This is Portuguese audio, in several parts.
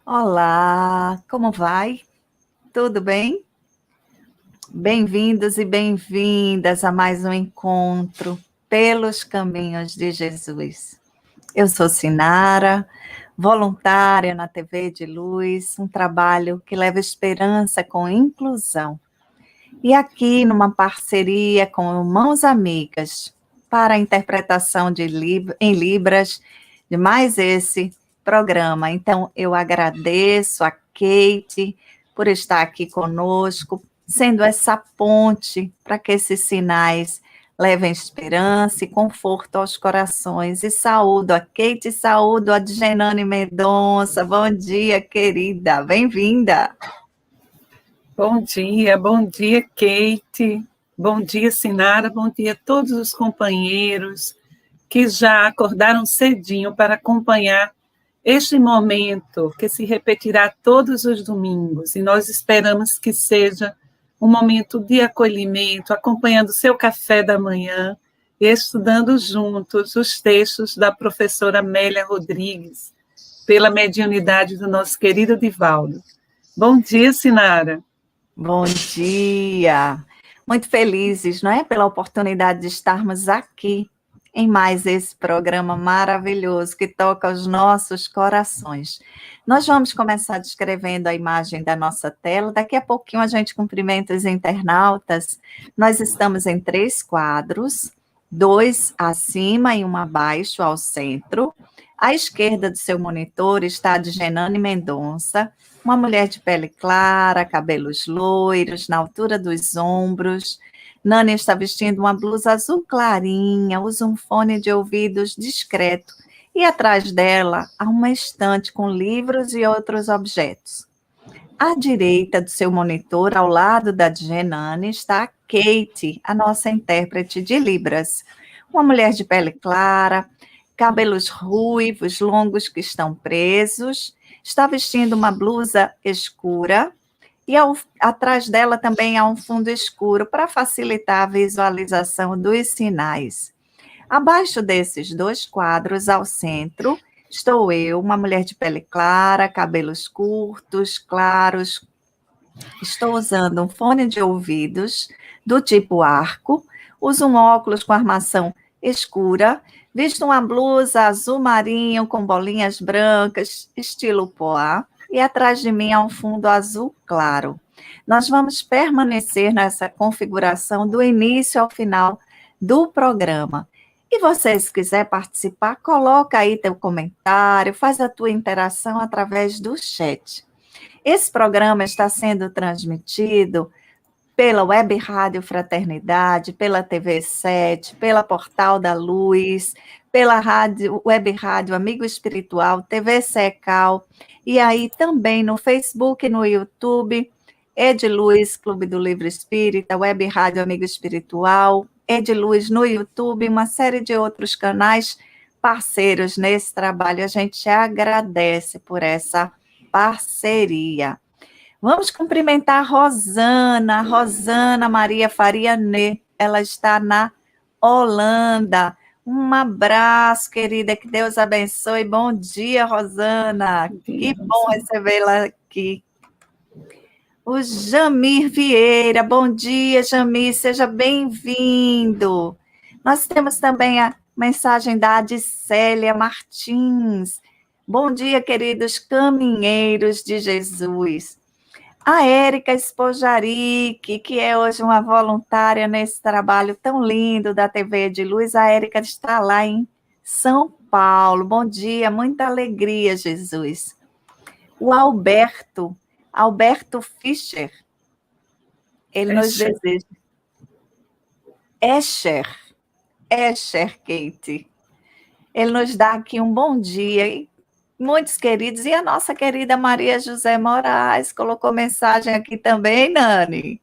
Olá, como vai? Tudo bem? Bem-vindos e bem-vindas a mais um encontro pelos caminhos de Jesus. Eu sou Sinara, voluntária na TV de Luz, um trabalho que leva esperança com inclusão. E aqui numa parceria com Mãos Amigas para a interpretação em Libras de mais esse programa. Então, eu agradeço a Kate por estar aqui conosco, sendo essa ponte para que esses sinais levem esperança e conforto aos corações. E saúdo a Kate, saúdo a Djenane Mendonça. Bom dia, querida, bem-vinda. Bom dia, Kate. Bom dia, Sinara. Bom dia a todos os companheiros que já acordaram cedinho para acompanhar este momento que se repetirá todos os domingos. E nós esperamos que seja um momento de acolhimento, acompanhando seu café da manhã e estudando juntos os textos da professora Amélia Rodrigues, pela mediunidade do nosso querido Divaldo. Bom dia, Sinara. Bom dia! Muito felizes, não é? Pela oportunidade de estarmos aqui em mais esse programa maravilhoso que toca os nossos corações. Nós vamos começar descrevendo a imagem da nossa tela. Daqui a pouquinho a gente cumprimenta os internautas. Nós estamos em 3 quadros, 2 acima e um abaixo ao centro. À esquerda do seu monitor está a Djenane Mendonça, uma mulher de pele clara, cabelos loiros, na altura dos ombros. Nani está vestindo uma blusa azul clarinha, usa um fone de ouvidos discreto e atrás dela há uma estante com livros e outros objetos. À direita do seu monitor, ao lado da Djenane, está a Kate, a nossa intérprete de Libras. Uma mulher de pele clara, cabelos ruivos, longos que estão presos, está vestindo uma blusa escura e atrás dela também há um fundo escuro para facilitar a visualização dos sinais. Abaixo desses 2 quadros, ao centro, estou eu, uma mulher de pele clara, cabelos curtos, claros. Estou usando um fone de ouvidos do tipo arco, uso um óculos com armação escura, visto uma blusa azul marinho com bolinhas brancas, estilo poá, e atrás de mim há um fundo azul claro. Nós vamos permanecer nessa configuração do início ao final do programa. E você, se quiser participar, coloca aí teu comentário, faz a tua interação através do chat. Esse programa está sendo transmitido pela Web Rádio Fraternidade, pela TV 7, pela Portal da Luz, pela Web Rádio Amigo Espiritual, TV Secal, e aí também no Facebook, no YouTube, Ediluz, Clube do Livro Espírita, Web Rádio Amigo Espiritual, Ediluz no YouTube, uma série de outros canais parceiros nesse trabalho. A gente agradece por essa parceria. Vamos cumprimentar a Rosana Maria Faria Nê. Ela está na Holanda. Um abraço, querida, que Deus abençoe. Bom dia, Rosana. Que bom recebê-la aqui. O Jamir Vieira. Bom dia, Jamir. Seja bem-vindo. Nós temos também a mensagem da Adicélia Martins. Bom dia, queridos caminheiros de Jesus. A Érica Espojaric, que é hoje uma voluntária nesse trabalho tão lindo da TV de Luz, a Érica está lá em São Paulo. Bom dia, muita alegria, Jesus. O Alberto Fischer, ele nos deseja. Escher, Kate. Ele nos dá aqui um bom dia, muitos queridos, e a nossa querida Maria José Moraes colocou mensagem aqui também, Nani.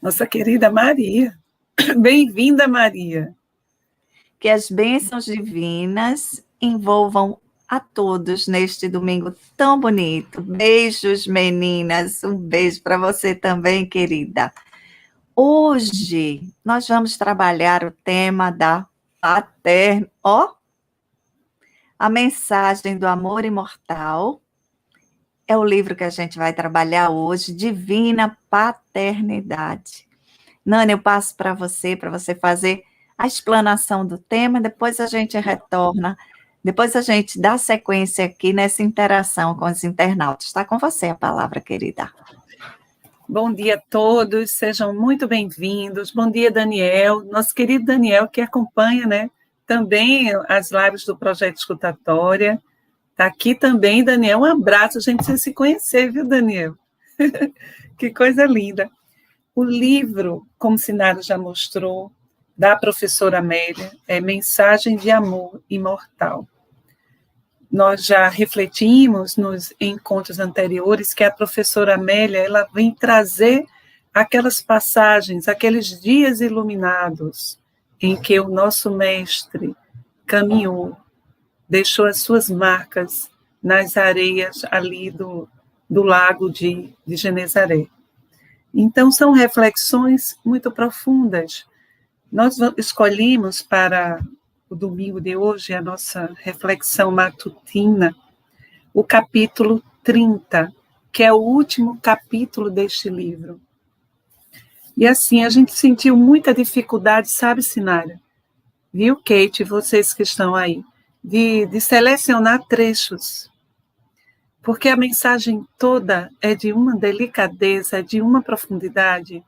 Nossa querida Maria. Bem-vinda, Maria. Que as bênçãos divinas envolvam a todos neste domingo tão bonito. Beijos, meninas. Um beijo para você também, querida. Hoje nós vamos trabalhar o tema da paterna. A mensagem do amor imortal é o livro que a gente vai trabalhar hoje, Divina Paternidade. Nani, eu passo para você fazer a explanação do tema, depois a gente retorna, depois a gente dá sequência aqui nessa interação com os internautas. Está com você a palavra, querida. Bom dia a todos, sejam muito bem-vindos. Bom dia, Daniel, nosso querido Daniel, que acompanha, né, também as lives do Projeto Escutatória. Está aqui também, Daniel, um abraço, a gente precisa se conhecer, viu, Daniel? Que coisa linda. O livro, como Sinara já mostrou, da professora Amélia, é Mensagem de Amor Imortal. Nós já refletimos nos encontros anteriores que a professora Amélia ela vem trazer aquelas passagens, aqueles dias iluminados em que o nosso mestre caminhou, deixou as suas marcas nas areias ali do lago de Genezaré. Então, são reflexões muito profundas. Nós escolhemos para o domingo de hoje, a nossa reflexão matutina, o capítulo 30, que é o último capítulo deste livro. E assim, a gente sentiu muita dificuldade, sabe, Sinara? Viu, Kate, vocês que estão aí, de selecionar trechos. Porque a mensagem toda é de uma delicadeza, de uma profundidade.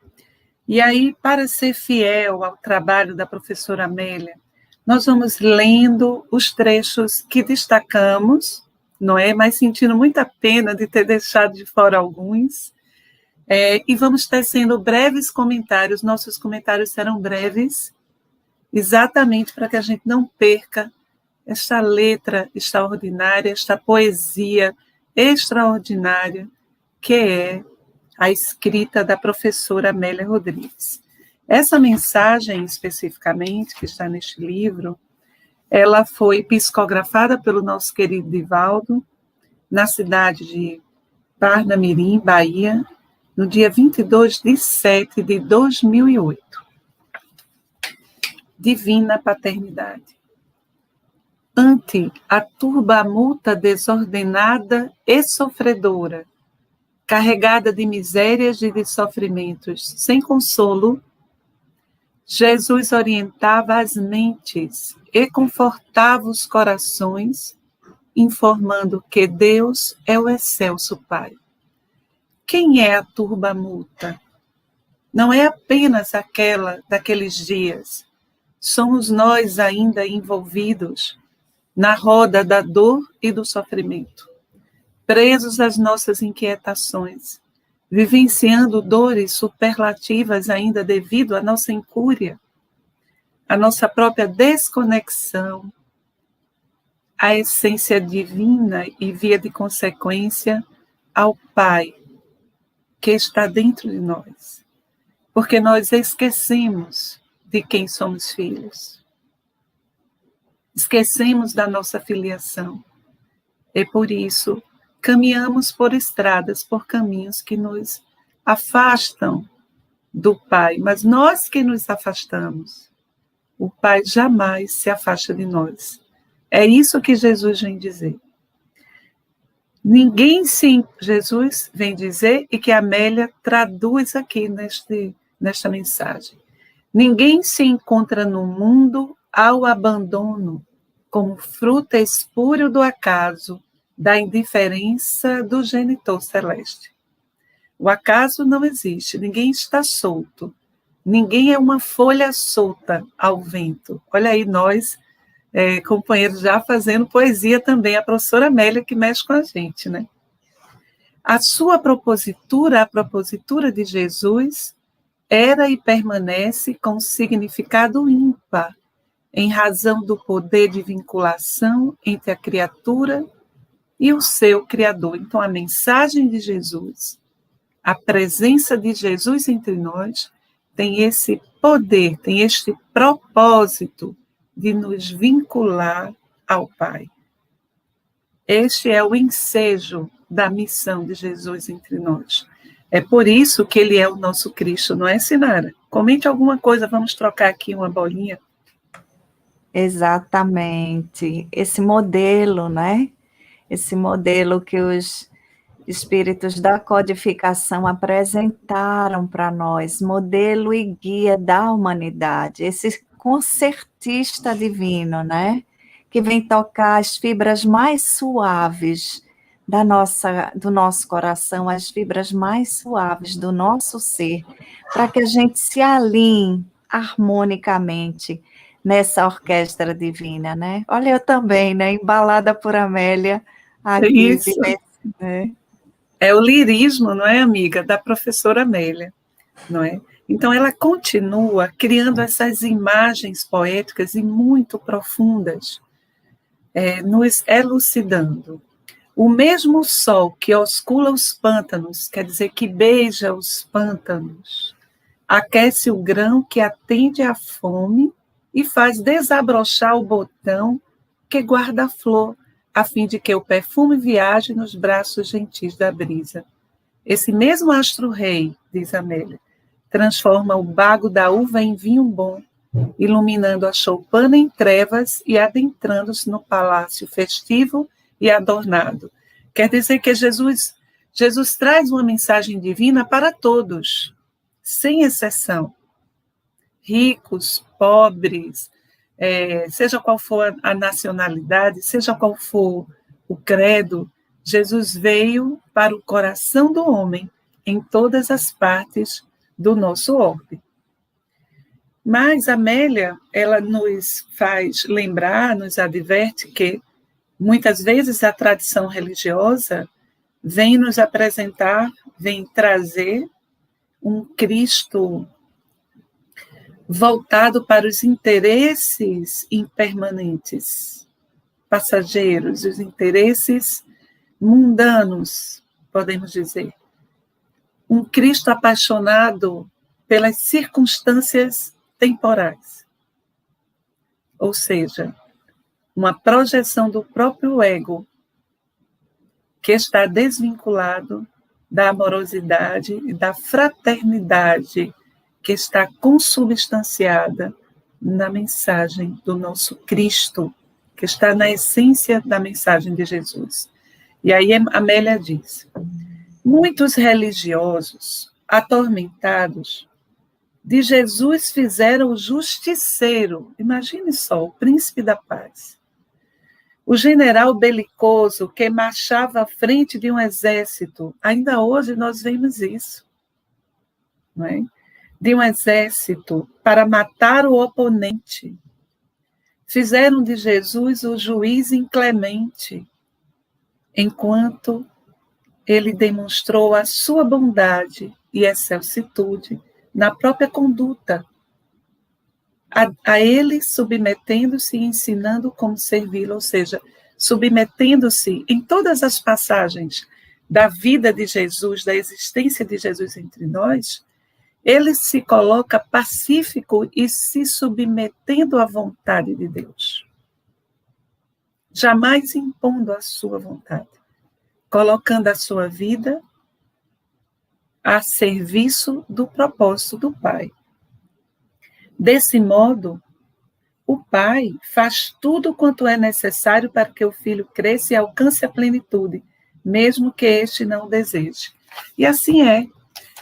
E aí, para ser fiel ao trabalho da professora Amélia, nós vamos lendo os trechos que destacamos, não é? Mas sentindo muita pena de ter deixado de fora alguns. E vamos tecendo breves comentários. Nossos comentários serão breves, exatamente para que a gente não perca esta letra extraordinária, esta poesia extraordinária, que é a escrita da professora Amélia Rodrigues. Essa mensagem, especificamente, que está neste livro, ela foi psicografada pelo nosso querido Divaldo, na cidade de Parnamirim, Bahia, no dia 22/7/2008. Divina Paternidade. Ante a turbamulta desordenada e sofredora, carregada de misérias e de sofrimentos sem consolo, Jesus orientava as mentes e confortava os corações, informando que Deus é o excelso Pai. Quem é a turbamulta? Não é apenas aquela daqueles dias. Somos nós ainda envolvidos na roda da dor e do sofrimento, presos às nossas inquietações, vivenciando dores superlativas ainda devido à nossa incúria, à nossa própria desconexão, à essência divina e, via de consequência, ao Pai que está dentro de nós, porque nós esquecemos de quem somos filhos. Esquecemos da nossa filiação. E por isso, caminhamos por estradas, por caminhos que nos afastam do Pai. Mas nós que nos afastamos, o Pai jamais se afasta de nós. É isso que Jesus vem dizer. Jesus vem dizer, e que a Amélia traduz aqui nesta mensagem. Ninguém se encontra no mundo ao abandono, como fruto espúrio do acaso, da indiferença do genitor celeste. O acaso não existe, ninguém está solto, ninguém é uma folha solta ao vento. Olha aí nós, companheiros, já fazendo poesia também, a professora Amélia que mexe com a gente, né? A sua propositura, a propositura de Jesus, era e permanece com significado ímpar, em razão do poder de vinculação entre a criatura e o seu Criador. Então, a mensagem de Jesus, a presença de Jesus entre nós, tem esse poder, tem este propósito de nos vincular ao Pai. Este é o ensejo da missão de Jesus entre nós. É por isso que ele é o nosso Cristo, não é, Sinara? Comente alguma coisa, vamos trocar aqui uma bolinha. Exatamente. Esse modelo, né? Esse modelo que os espíritos da codificação apresentaram para nós modelo e guia da humanidade, esse concertista divino, né? Que vem tocar as fibras mais suaves do nosso coração, as fibras mais suaves do nosso ser, para que a gente se alinhe harmonicamente nessa orquestra divina, né? Olha, eu também, né? Embalada por Amélia, aqui, Isso. né? É o lirismo, não é, amiga, da professora Amélia, não é? Então, ela continua criando essas imagens poéticas e muito profundas, nos elucidando. O mesmo sol que oscula os pântanos, quer dizer, que beija os pântanos, aquece o grão que atende à fome e faz desabrochar o botão que guarda a flor, a fim de que o perfume viaje nos braços gentis da brisa. Esse mesmo astro-rei, diz Amélia, transforma o bago da uva em vinho bom, iluminando a choupana em trevas e adentrando-se no palácio festivo e adornado. Quer dizer que Jesus traz uma mensagem divina para todos, sem exceção. Ricos, pobres, seja qual for a nacionalidade, seja qual for o credo, Jesus veio para o coração do homem em todas as partes do nosso orbe. Mas Amélia, ela nos faz lembrar, nos adverte que muitas vezes a tradição religiosa vem nos apresentar, vem trazer um Cristo voltado para os interesses impermanentes, passageiros, os interesses mundanos, podemos dizer. Um Cristo apaixonado pelas circunstâncias temporais. Ou seja, uma projeção do próprio ego que está desvinculado da amorosidade e da fraternidade que está consubstanciada na mensagem do nosso Cristo, que está na essência da mensagem de Jesus. E aí Amélia diz: muitos religiosos, atormentados, de Jesus fizeram o justiceiro, imagine só, o príncipe da paz. O general belicoso que marchava à frente de um exército, ainda hoje nós vemos isso, não é? De um exército para matar o oponente. Fizeram de Jesus o juiz inclemente, enquanto ele demonstrou a sua bondade e excelsitude na própria conduta, a ele submetendo-se e ensinando como servi-lo, ou seja, submetendo-se em todas as passagens da vida de Jesus, da existência de Jesus entre nós, ele se coloca pacífico e se submetendo à vontade de Deus. Jamais impondo a sua vontade, colocando a sua vida a serviço do propósito do Pai. Desse modo, o Pai faz tudo quanto é necessário para que o Filho cresça e alcance a plenitude, mesmo que este não o deseje. E assim é.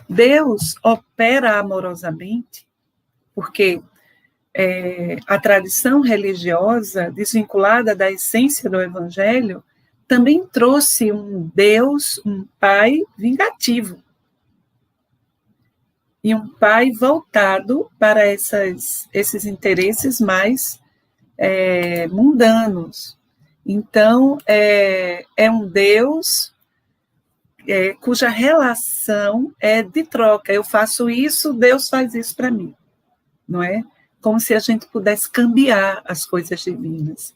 Deus opera amorosamente, porque a tradição religiosa, desvinculada da essência do Evangelho, também trouxe um Deus, um Pai vingativo. E um Pai voltado para esses interesses mais mundanos. Então, é um Deus cuja relação é de troca. Eu faço isso, Deus faz isso para mim. Não é? Como se a gente pudesse cambiar as coisas divinas.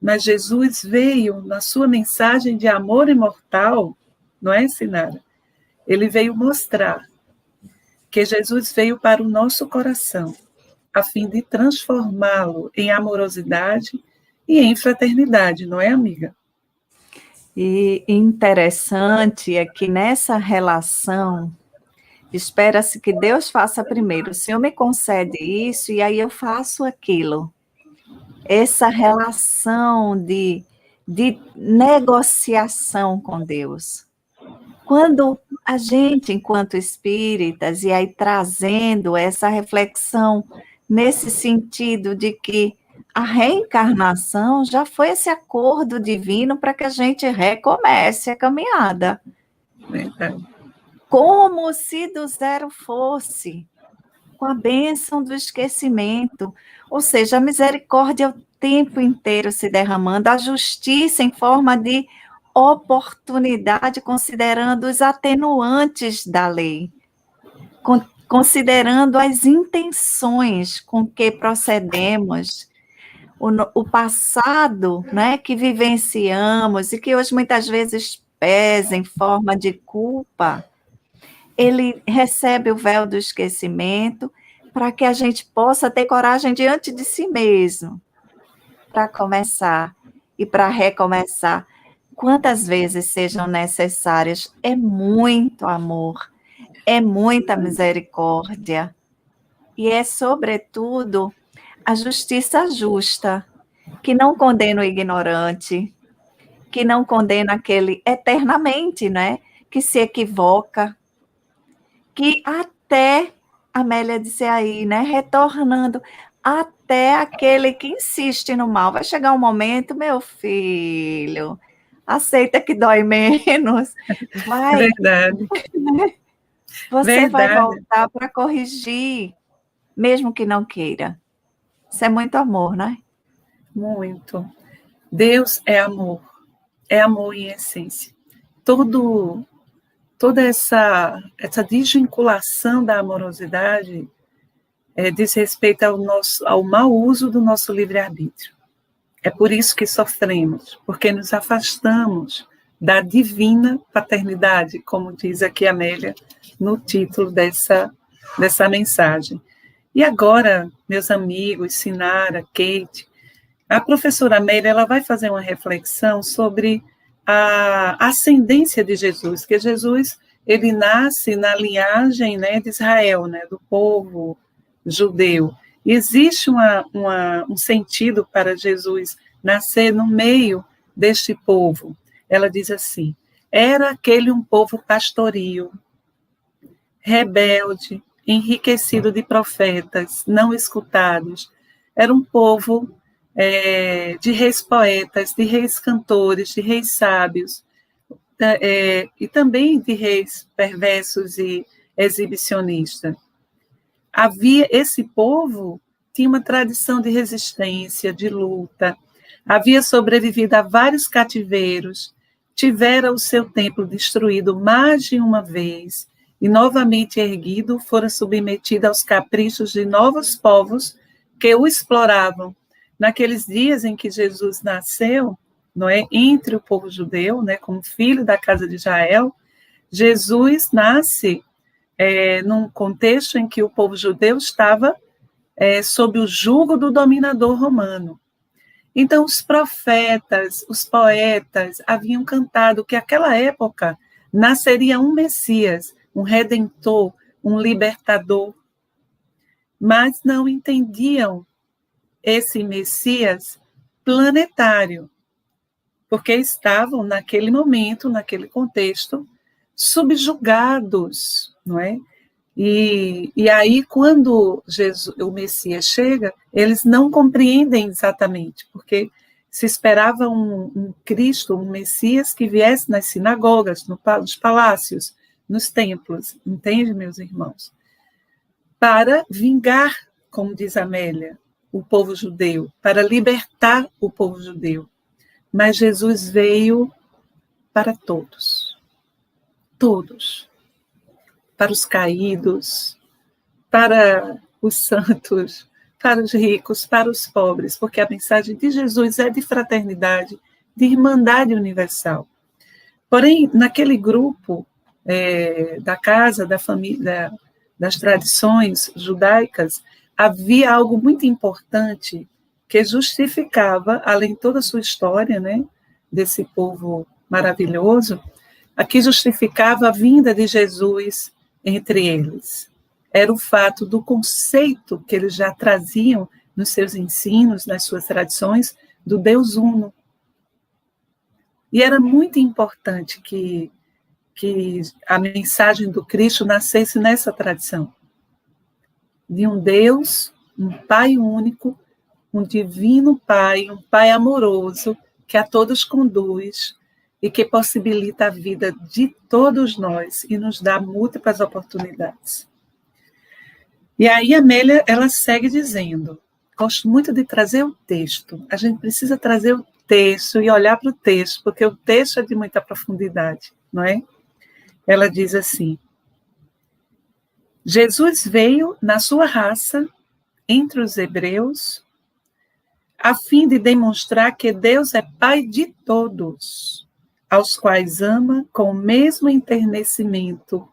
Mas Jesus veio, na sua mensagem de amor imortal, não é, Sinara? Ele veio mostrar que Jesus veio para o nosso coração, a fim de transformá-lo em amorosidade e em fraternidade, não é, amiga? E interessante é que nessa relação, espera-se que Deus faça primeiro. O Senhor me concede isso e aí eu faço aquilo. Essa relação de negociação com Deus. Quando a gente, enquanto espíritas, e aí trazendo essa reflexão nesse sentido de que a reencarnação já foi esse acordo divino para que a gente recomece a caminhada. Verdade. Como se do zero fosse, com a bênção do esquecimento. Ou seja, a misericórdia o tempo inteiro se derramando, a justiça em forma de oportunidade, considerando os atenuantes da lei, considerando as intenções com que procedemos, o passado, né, que vivenciamos e que hoje muitas vezes pesa em forma de culpa, ele recebe o véu do esquecimento para que a gente possa ter coragem diante de si mesmo, para começar e para recomeçar. Quantas vezes sejam necessárias, é muito amor, é muita misericórdia, e é, sobretudo, a justiça justa, que não condena o ignorante, que não condena aquele eternamente, né, que se equivoca, que até, Amélia disse aí, né, retornando, até aquele que insiste no mal. Vai chegar um momento, meu filho, aceita que dói menos, vai, Verdade. né? Você vai Verdade. voltar para corrigir, mesmo que não queira. Isso é muito amor, né? Muito. Deus é amor em essência. Toda essa desvinculação da amorosidade diz respeito ao mau uso do nosso livre-arbítrio. É por isso que sofremos, porque nos afastamos da divina paternidade, como diz aqui a Amélia no título dessa mensagem. E agora, meus amigos, Sinara, Kate, a professora Amélia ela vai fazer uma reflexão sobre a ascendência de Jesus, que Jesus ele nasce na linhagem, né, de Israel, né, do povo judeu. E existe um sentido para Jesus nascer no meio deste povo. Ela diz assim: era aquele um povo pastoril, rebelde, enriquecido de profetas, não escutados. Era um povo de reis poetas, de reis cantores, de reis sábios, e também de reis perversos e exibicionistas. Esse povo tinha uma tradição de resistência, de luta, havia sobrevivido a vários cativeiros, tivera o seu templo destruído mais de uma vez e novamente erguido, fora submetido aos caprichos de novos povos que o exploravam. Naqueles dias em que Jesus nasceu, não é, entre o povo judeu, né, como filho da casa de Israel, Jesus nasce num contexto em que o povo judeu estava sob o jugo do dominador romano. Então, os profetas, os poetas haviam cantado que naquela época nasceria um Messias, um Redentor, um Libertador, mas não entendiam esse Messias planetário, porque estavam, naquele momento, naquele contexto, subjugados, não é? E aí, quando o Messias chega, eles não compreendem exatamente, porque se esperava um Cristo, um Messias que viesse nas sinagogas, nos palácios, nos templos, entende, meus irmãos? Para vingar, como diz Amélia, o povo judeu, para libertar o povo judeu. Mas Jesus veio para todos. Todos. Para os caídos, para os santos, para os ricos, para os pobres, porque a mensagem de Jesus é de fraternidade, de irmandade universal. Porém, naquele grupo da casa, da família, das tradições judaicas, havia algo muito importante que justificava, além de toda a sua história, né, desse povo maravilhoso, aqui justificava a vinda de Jesus entre eles. Era o fato do conceito que eles já traziam nos seus ensinos, nas suas tradições, do Deus Uno. E era muito importante que que a mensagem do Cristo nascesse nessa tradição, de um Deus, um Pai único, um divino Pai, um Pai amoroso, que a todos conduz e que possibilita a vida de todos nós e nos dá múltiplas oportunidades. E aí a Amélia, ela segue dizendo, gosto muito de trazer o texto, a gente precisa trazer o texto e olhar para o texto, porque o texto é de muita profundidade, não é? Ela diz assim, Jesus veio na sua raça, entre os hebreus, a fim de demonstrar que Deus é Pai de todos, aos quais ama com o mesmo enternecimento,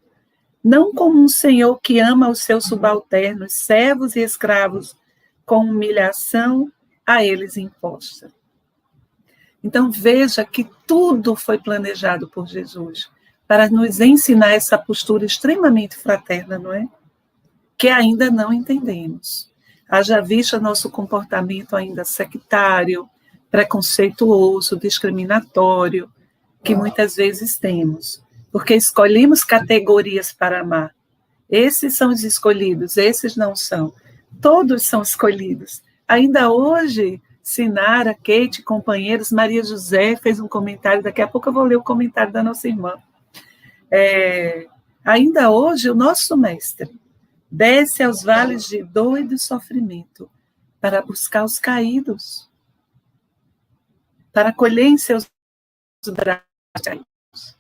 não como um senhor que ama os seus subalternos, servos e escravos, com humilhação a eles imposta. Então veja que tudo foi planejado por Jesus, para nos ensinar essa postura extremamente fraterna, não é? Que ainda não entendemos. Haja vista nosso comportamento ainda sectário, preconceituoso, discriminatório, que muitas vezes temos, porque escolhemos categorias para amar. Esses são os escolhidos, esses não são. Todos são escolhidos. Ainda hoje, Sinara, Kate, companheiros, Maria José fez um comentário, daqui a pouco eu vou ler o comentário da nossa irmã. Ainda hoje, o nosso mestre desce aos vales de dor e de sofrimento para buscar os caídos, para acolher em seus braços caídos,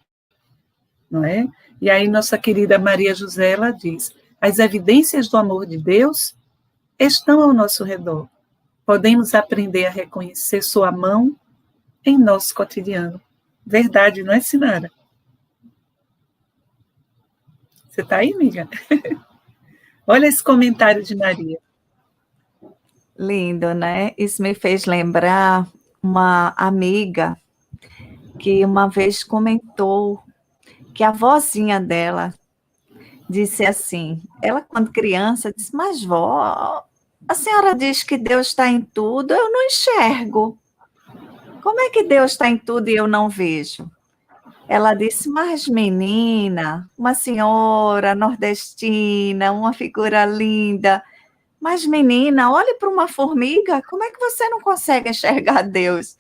não é? E aí nossa querida Maria José, ela diz, as evidências do amor de Deus estão ao nosso redor. Podemos aprender a reconhecer sua mão em nosso cotidiano. Verdade, não é, Sinara? Você está aí, amiga? Olha esse comentário de Maria. Lindo, né? Isso me fez lembrar uma amiga que uma vez comentou que a vozinha dela disse assim, ela quando criança disse, mas vó, a senhora diz que Deus está em tudo, eu não enxergo. Como é que Deus está em tudo e eu não vejo? Ela disse, mas menina, uma senhora nordestina, uma figura linda, mas menina, olhe para uma formiga, como é que você não consegue enxergar Deus?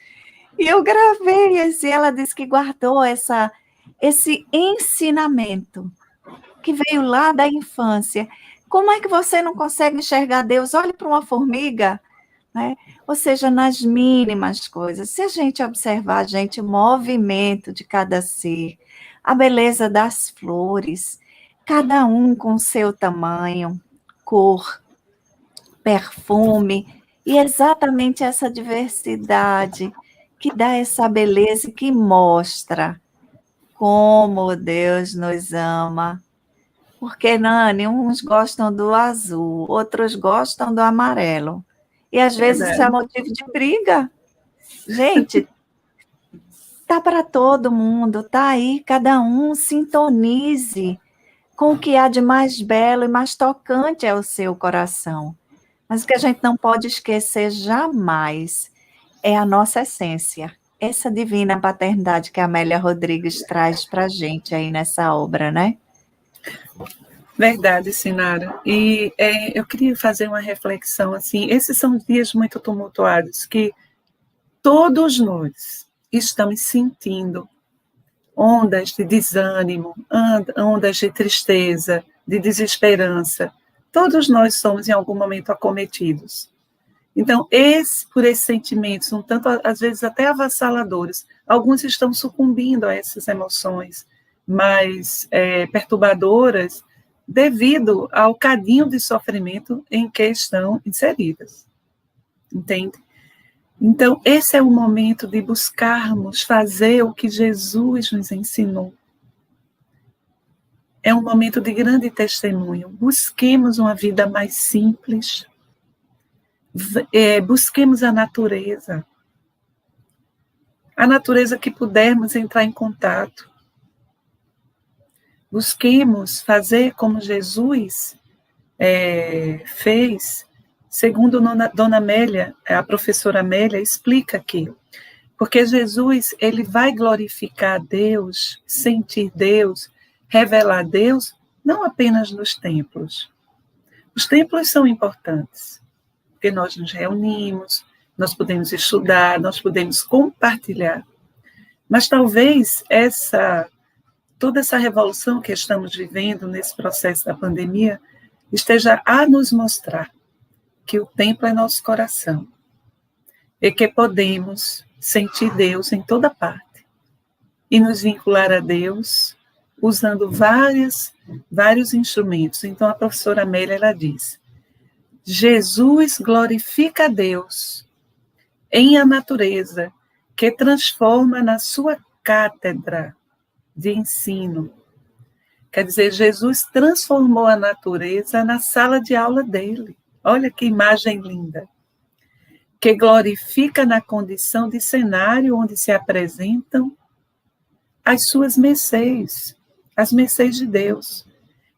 E eu gravei esse, ela disse que guardou esse ensinamento que veio lá da infância. Como é que você não consegue enxergar Deus? Olhe para uma formiga, né? Ou seja, nas mínimas coisas. Se a gente observar, gente, o movimento de cada ser, a beleza das flores, cada um com seu tamanho, cor, perfume, e exatamente essa diversidade que dá essa beleza e que mostra como Deus nos ama. Porque, Nani, uns gostam do azul, outros gostam do amarelo. E às vezes isso é motivo de briga. Gente, tá para todo mundo, tá aí, cada um sintonize com o que há de mais belo e mais tocante ao seu coração. Mas o que a gente não pode esquecer jamais é a nossa essência, essa divina paternidade que a Amélia Rodrigues traz para a gente aí nessa obra, né? Verdade, Sinara. E eu queria fazer uma reflexão assim. Esses são dias muito tumultuados que todos nós estamos sentindo ondas de desânimo, ondas de tristeza, de desesperança. Todos nós somos em algum momento acometidos. Então, por esses sentimentos, um tanto às vezes até avassaladores, alguns estão sucumbindo a essas emoções mais perturbadoras, devido ao cadinho de sofrimento em que estão inseridas. Entende? Então, esse é o momento de buscarmos fazer o que Jesus nos ensinou. É um momento de grande testemunho. Busquemos uma vida mais simples. Busquemos a natureza que pudermos entrar em contato. Busquemos fazer como Jesus fez, segundo Dona Amélia, a professora Amélia, explica aqui. Porque Jesus, ele vai glorificar Deus, sentir Deus, revelar Deus, não apenas nos templos. Os templos são importantes, porque nós nos reunimos, nós podemos estudar, nós podemos compartilhar. Mas talvez toda essa revolução que estamos vivendo nesse processo da pandemia esteja a nos mostrar que o templo é nosso coração e que podemos sentir Deus em toda parte e nos vincular a Deus usando vários instrumentos. Então, a professora Amélia, ela diz, Jesus glorifica a Deus em a natureza, que transforma na sua cátedra de ensino. Quer dizer, Jesus transformou a natureza na sala de aula dele. Olha que imagem linda. Que glorifica na condição de cenário onde se apresentam as suas mercês, as mercês de Deus,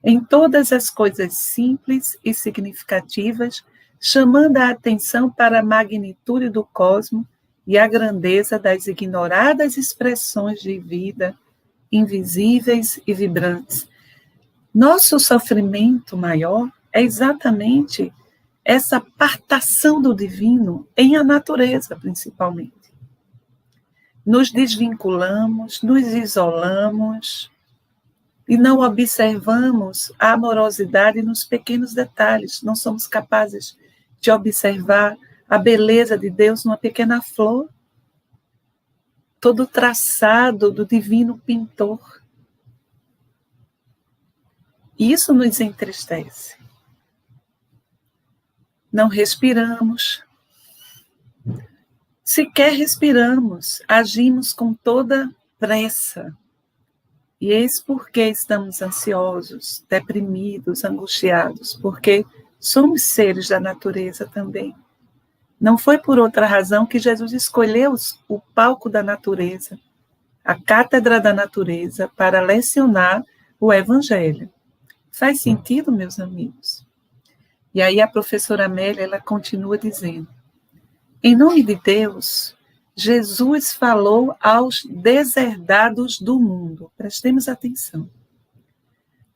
em todas as coisas simples e significativas, chamando a atenção para a magnitude do cosmos e a grandeza das ignoradas expressões de vida, invisíveis e vibrantes. Nosso sofrimento maior é exatamente essa apartação do divino em a natureza, principalmente. Nos desvinculamos, nos isolamos e não observamos a amorosidade nos pequenos detalhes. Não somos capazes de observar a beleza de Deus numa pequena flor, todo traçado do divino pintor. Isso nos entristece. Não respiramos. Sequer respiramos, agimos com toda pressa. E eis porque estamos ansiosos, deprimidos, angustiados, porque somos seres da natureza também. Não foi por outra razão que Jesus escolheu o palco da natureza, a cátedra da natureza, para lecionar o Evangelho. Faz sentido, meus amigos? E aí a professora Amélia, ela continua dizendo, em nome de Deus, Jesus falou aos deserdados do mundo. Prestemos atenção.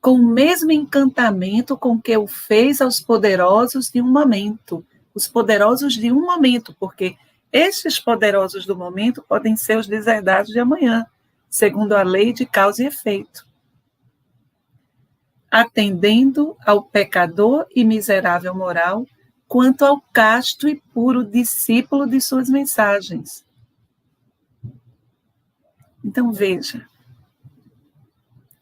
Com o mesmo encantamento com que o fez aos poderosos de um momento. Os poderosos de um momento, porque estes poderosos do momento podem ser os deserdados de amanhã, segundo a lei de causa e efeito. Atendendo ao pecador e miserável moral, quanto ao casto e puro discípulo de suas mensagens. Então, veja,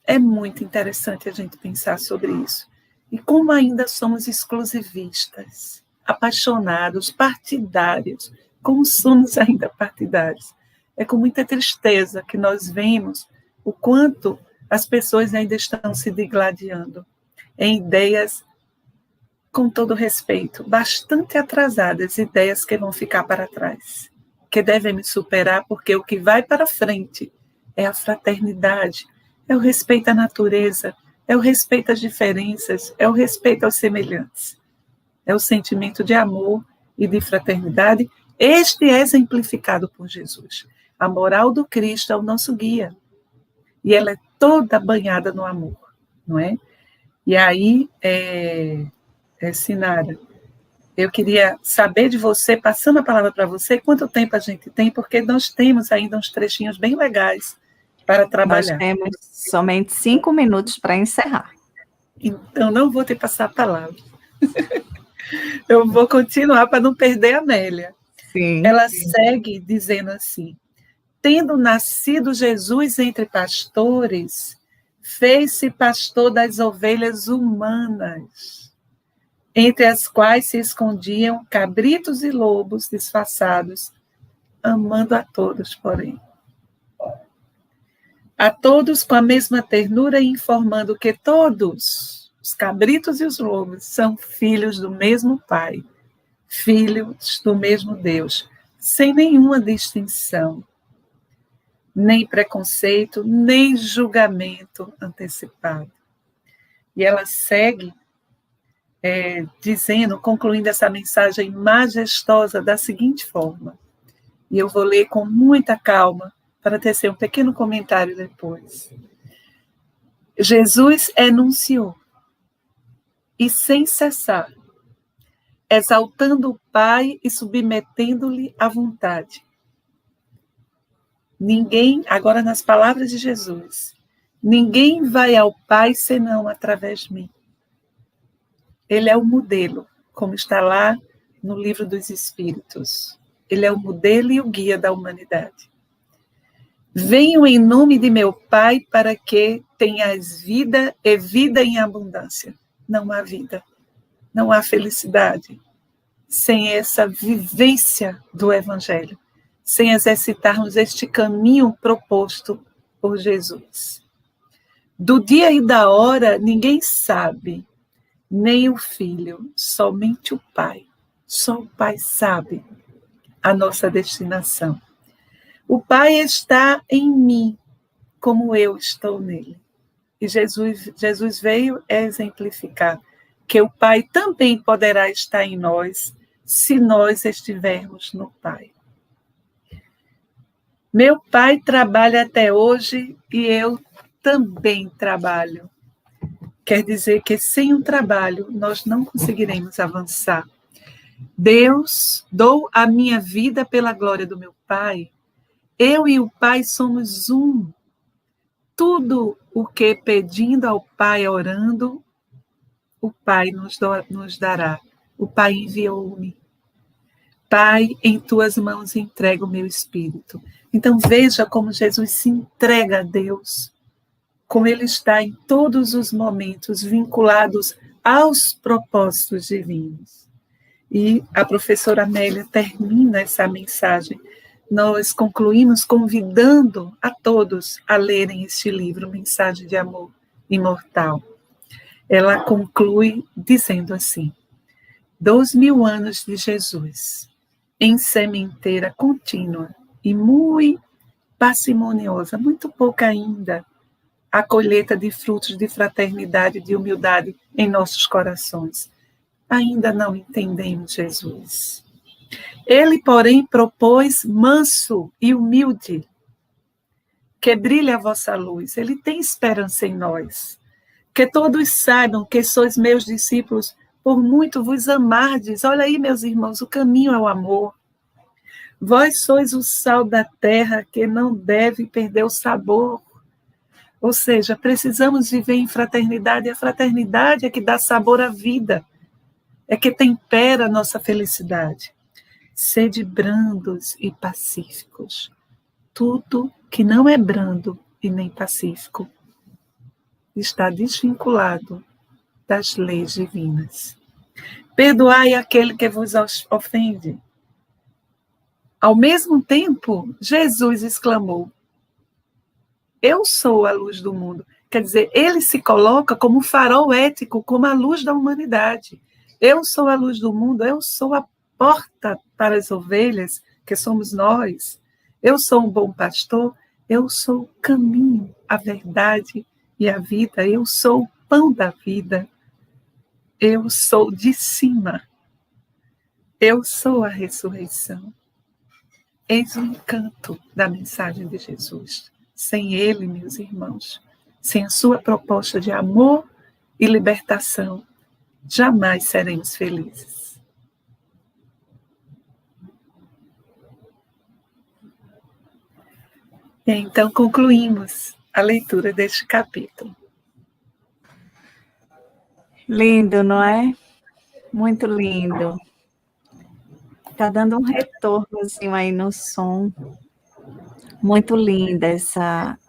é muito interessante a gente pensar sobre isso. E como ainda somos exclusivistas, apaixonados, partidários, como somos ainda partidários. É com muita tristeza que nós vemos o quanto as pessoas ainda estão se digladiando em ideias, com todo respeito, bastante atrasadas, ideias que vão ficar para trás, que devemos superar, porque o que vai para frente é a fraternidade, é o respeito à natureza, é o respeito às diferenças, é o respeito aos semelhantes, é o sentimento de amor e de fraternidade. Este é exemplificado por Jesus. A moral do Cristo é o nosso guia, e ela é toda banhada no amor, não é? E aí, Sinara, eu queria saber de você, passando a palavra para você, quanto tempo a gente tem, porque nós temos ainda uns trechinhos bem legais para trabalhar. Nós temos somente 5 minutos para encerrar. Então, não vou te passar a palavra. Eu vou continuar para não perder a Amélia. Sim. Ela segue dizendo assim, tendo nascido Jesus entre pastores, fez-se pastor das ovelhas humanas, entre as quais se escondiam cabritos e lobos disfarçados, amando a todos, porém. A todos com a mesma ternura e informando que todos, os cabritos e os lobos, são filhos do mesmo Pai, filhos do mesmo Deus, sem nenhuma distinção, nem preconceito, nem julgamento antecipado. E ela segue dizendo, concluindo essa mensagem majestosa da seguinte forma, E eu vou ler com muita calma, para tecer um pequeno comentário depois. Jesus enunciou, e sem cessar, exaltando o Pai e submetendo-lhe a vontade. Ninguém, agora nas palavras de Jesus, ninguém vai ao Pai senão através de mim. Ele é o modelo, como está lá no Livro dos Espíritos. Ele é o modelo e o guia da humanidade. Venho em nome de meu Pai para que tenhas vida e vida em abundância. Não há vida, não há felicidade sem essa vivência do Evangelho, sem exercitarmos este caminho proposto por Jesus. Do dia e da hora ninguém sabe, nem o Filho, somente o Pai. Só o Pai sabe a nossa destinação. O Pai está em mim, como eu estou nele. E Jesus veio exemplificar que o Pai também poderá estar em nós, se nós estivermos no Pai. Meu Pai trabalha até hoje e eu também trabalho. Quer dizer que sem o trabalho nós não conseguiremos avançar. Deus, dou a minha vida pela glória do meu Pai. Eu e o Pai somos um. Tudo o que pedindo ao Pai, orando, o Pai nos dará. O Pai enviou-me. Pai, em tuas mãos entrego o meu espírito. Então veja como Jesus se entrega a Deus, como ele está em todos os momentos vinculados aos propósitos divinos. E a professora Amélia termina essa mensagem. Nós concluímos convidando a todos a lerem este livro, Mensagem de Amor Imortal. Ela conclui dizendo assim: 2000 anos de Jesus, em sementeira contínua e muito parcimoniosa, muito pouca ainda, a colheita de frutos de fraternidade e de humildade em nossos corações. Ainda não entendemos Jesus. Ele, porém, propôs manso e humilde, que brilhe a vossa luz. Ele tem esperança em nós. Que todos saibam que sois meus discípulos, por muito vos amardes. Olha aí, meus irmãos, o caminho é o amor. Vós sois o sal da terra que não deve perder o sabor. Ou seja, precisamos viver em fraternidade, e a fraternidade é que dá sabor à vida, é que tempera a nossa felicidade. Sede brandos e pacíficos. Tudo que não é brando e nem pacífico está desvinculado das leis divinas. Perdoai aquele que vos ofende. Ao mesmo tempo, Jesus exclamou: eu sou a luz do mundo. Quer dizer, ele se coloca como um farol ético, como a luz da humanidade. Eu sou a luz do mundo, eu sou a porta para as ovelhas, que somos nós. Eu sou um bom pastor, eu sou o caminho, a verdade e a vida. Eu sou o pão da vida. Eu sou de cima. Eu sou a ressurreição. Eis o encanto da mensagem de Jesus. Sem ele, meus irmãos, sem a sua proposta de amor e libertação, jamais seremos felizes. E então concluímos a leitura deste capítulo. Lindo, não é? Muito lindo. Está dando um retornozinho aí no som. Muito linda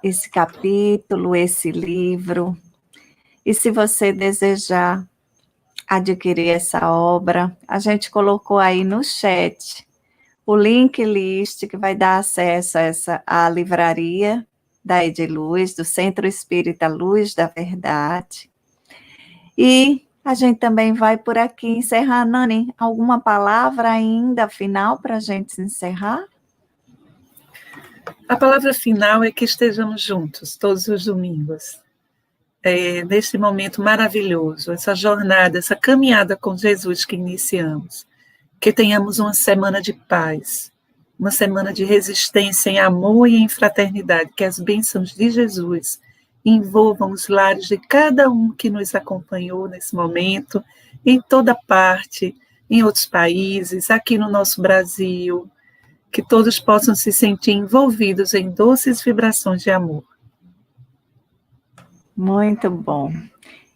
esse capítulo, esse livro. E se você desejar adquirir essa obra, a gente colocou aí no chat o link list que vai dar acesso à livraria da Ediluz, do Centro Espírita Luz da Verdade. E a gente também vai por aqui encerrar. Nani, alguma palavra ainda final para a gente encerrar? A palavra final é que estejamos juntos todos os domingos, neste momento maravilhoso, essa jornada, essa caminhada com Jesus que iniciamos. Que tenhamos uma semana de paz, uma semana de resistência em amor e em fraternidade, que as bênçãos de Jesus envolvam os lares de cada um que nos acompanhou nesse momento, em toda parte, em outros países, aqui no nosso Brasil, que todos possam se sentir envolvidos em doces vibrações de amor. Muito bom.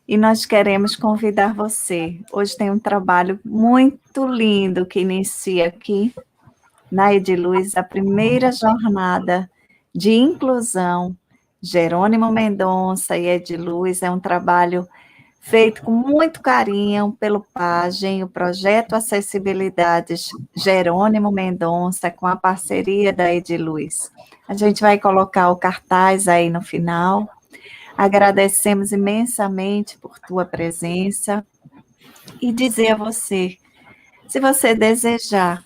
E nós queremos convidar você. Hoje tem um trabalho muito lindo que inicia aqui na Ediluz, a primeira jornada de inclusão. Jerônimo Mendonça e Ediluz é um trabalho feito com muito carinho pelo PAGEM, o Projeto Acessibilidades Jerônimo Mendonça, com a parceria da Ediluz. A gente vai colocar o cartaz aí no final. Agradecemos imensamente por tua presença e dizer a você, se você desejar,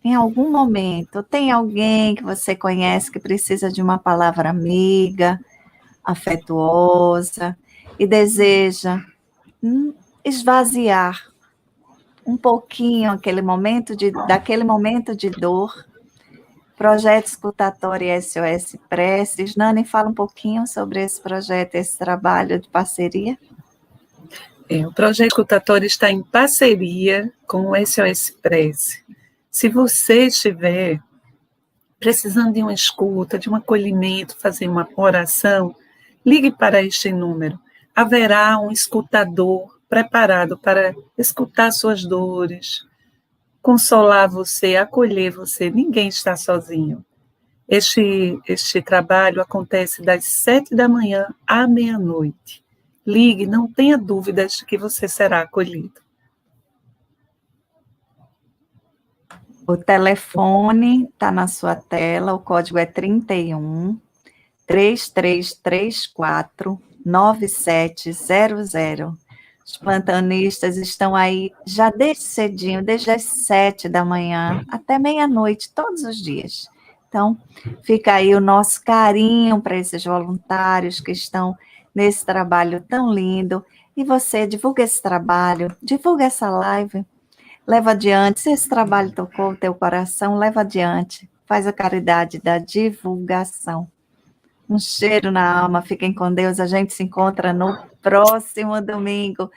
em algum momento, tem alguém que você conhece que precisa de uma palavra amiga, afetuosa, e deseja esvaziar um pouquinho daquele momento de dor, Projeto Escutatório SOS Preces. Nani, fala um pouquinho sobre esse projeto, esse trabalho de parceria. O Projeto Escutatório está em parceria com o SOS Prece. Se você estiver precisando de uma escuta, de um acolhimento, fazer uma oração, ligue para este número. Haverá um escutador preparado para escutar suas dores, consolar você, acolher você. Ninguém está sozinho. Este trabalho acontece das 7 da manhã à meia-noite. Ligue, não tenha dúvidas de que você será acolhido. O telefone está na sua tela, o código é 31 3334 9700. Os plantonistas estão aí já desde cedinho, desde as 7 da manhã até meia-noite, todos os dias. Então, fica aí o nosso carinho para esses voluntários que estão nesse trabalho tão lindo. E você divulga esse trabalho, divulga essa live, leva adiante. Se esse trabalho tocou o teu coração, leva adiante. Faz a caridade da divulgação. Um cheiro na alma, fiquem com Deus. A gente se encontra no próximo domingo.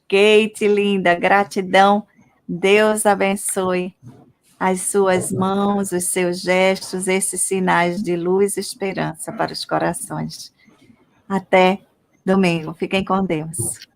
Kate, linda, gratidão. Deus abençoe as suas mãos, os seus gestos, esses sinais de luz e esperança para os corações. Até domingo. Fiquem com Deus.